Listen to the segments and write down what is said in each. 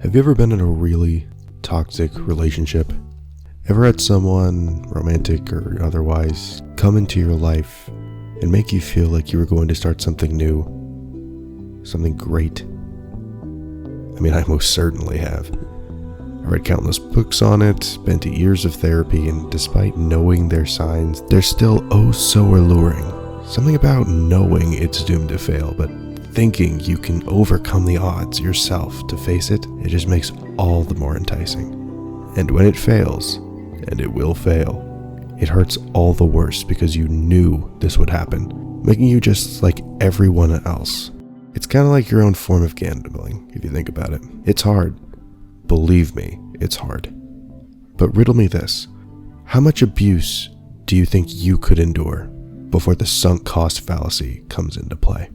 Have you ever been in a really toxic relationship? Ever had someone, romantic or otherwise, come into your life and make you feel like you were going to start something new, something great? I mean, I most certainly have. I read countless books on it, been to years of therapy, and despite knowing their signs, they're still oh so alluring. Something about knowing it's doomed to fail, but thinking you can overcome the odds yourself to face it, it just makes all the more enticing. And when it fails, and it will fail, it hurts all the worse because you knew this would happen, making you just like everyone else. It's kind of like your own form of gambling, if you think about it. It's hard. Believe me, it's hard. But riddle me this. How much abuse do you think you could endure before the sunk cost fallacy comes into play?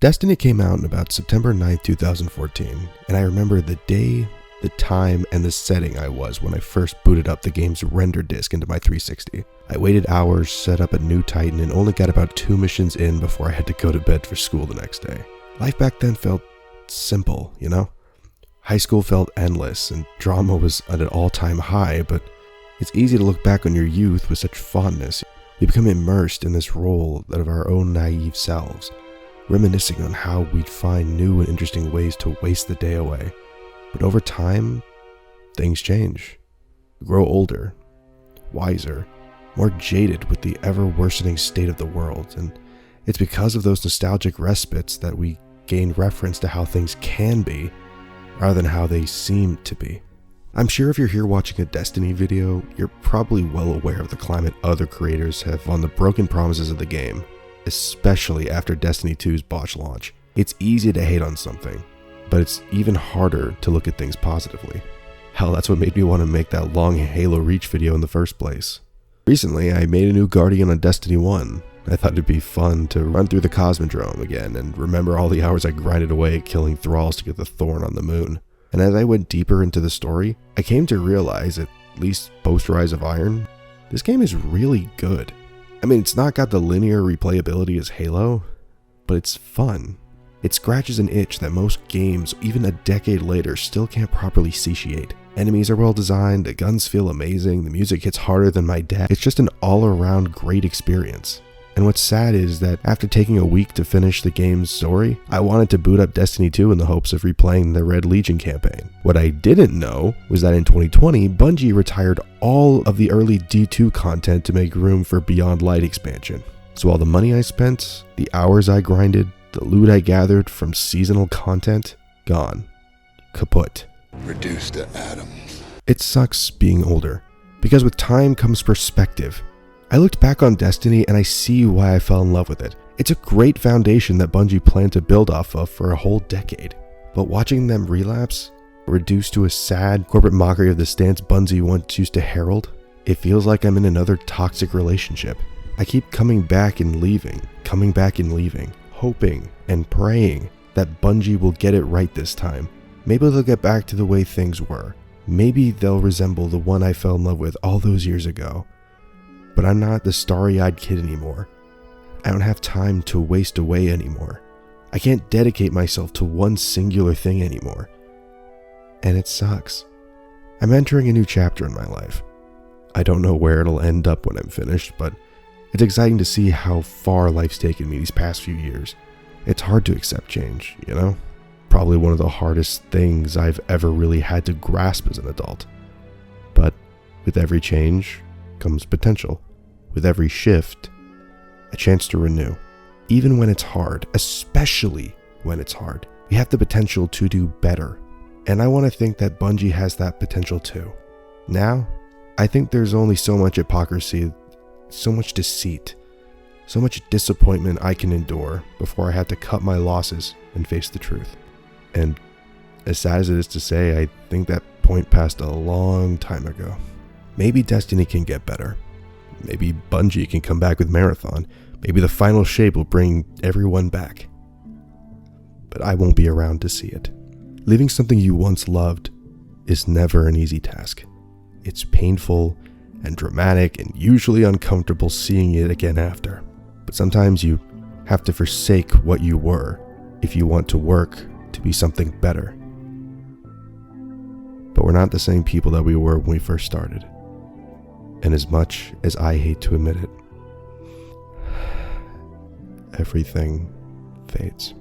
Destiny came out in about September 9th, 2014, and I remember the day, the time, and the setting I was when I first booted up the game's render disk into my 360. I waited hours, set up a new Titan, and only got about 2 missions in before I had to go to bed for school the next day. Life back then felt simple, you know? High school felt endless, and drama was at an all-time high, but it's easy to look back on your youth with such fondness. We become immersed in this role of our own naive selves, reminiscing on how we'd find new and interesting ways to waste the day away. But over time, things change. We grow older, wiser, more jaded with the ever-worsening state of the world, and it's because of those nostalgic respites that we gain reference to how things can be, rather than how they seem to be. I'm sure if you're here watching a Destiny video, you're probably well aware of the climate other creators have on the broken promises of the game, especially after Destiny 2's botched launch. It's easy to hate on something, but it's even harder to look at things positively. Hell, that's what made me want to make that long Halo Reach video in the first place. Recently, I made a new Guardian on Destiny 1. I thought it'd be fun to run through the Cosmodrome again and remember all the hours I grinded away killing thralls to get the Thorn on the moon. And as I went deeper into the story, I came to realize, at least post Rise of Iron, this game is really good. I mean, it's not got the linear replayability as Halo, but it's fun. It scratches an itch that most games, even a decade later, still can't properly satiate. Enemies are well designed, the guns feel amazing, the music hits harder than my dad. It's just an all-around great experience. And what's sad is that after taking a week to finish the game's story, I wanted to boot up Destiny 2 in the hopes of replaying the Red Legion campaign. What I didn't know was that in 2020, Bungie retired all of the early D2 content to make room for Beyond Light expansion. So all the money I spent, the hours I grinded, the loot I gathered from seasonal content, gone. Kaput. Reduced to atoms. It sucks being older, because with time comes perspective. I looked back on Destiny and I see why I fell in love with it. It's a great foundation that Bungie planned to build off of for a whole decade. But watching them relapse, reduced to a sad corporate mockery of the stance Bungie once used to herald, it feels like I'm in another toxic relationship. I keep coming back and leaving, hoping and praying that Bungie will get it right this time. Maybe they'll get back to the way things were. Maybe they'll resemble the one I fell in love with all those years ago. But I'm not the starry-eyed kid anymore. I don't have time to waste away anymore. I can't dedicate myself to one singular thing anymore. And it sucks. I'm entering a new chapter in my life. I don't know where it'll end up when I'm finished, but it's exciting to see how far life's taken me these past few years. It's hard to accept change, you know? Probably one of the hardest things I've ever really had to grasp as an adult. But with every change comes potential. With every shift, a chance to renew. Even when it's hard, especially when it's hard, we have the potential to do better. And I want to think that Bungie has that potential too. Now, I think there's only so much hypocrisy, so much deceit, so much disappointment I can endure before I have to cut my losses and face the truth. And as sad as it is to say, I think that point passed a long time ago. Maybe Destiny can get better. Maybe Bungie can come back with Marathon. Maybe the final shape will bring everyone back. But I won't be around to see it. Leaving something you once loved is never an easy task. It's painful and dramatic and usually uncomfortable seeing it again after. But sometimes you have to forsake what you were if you want to work to be something better. But we're not the same people that we were when we first started. And as much as I hate to admit it, everything fades.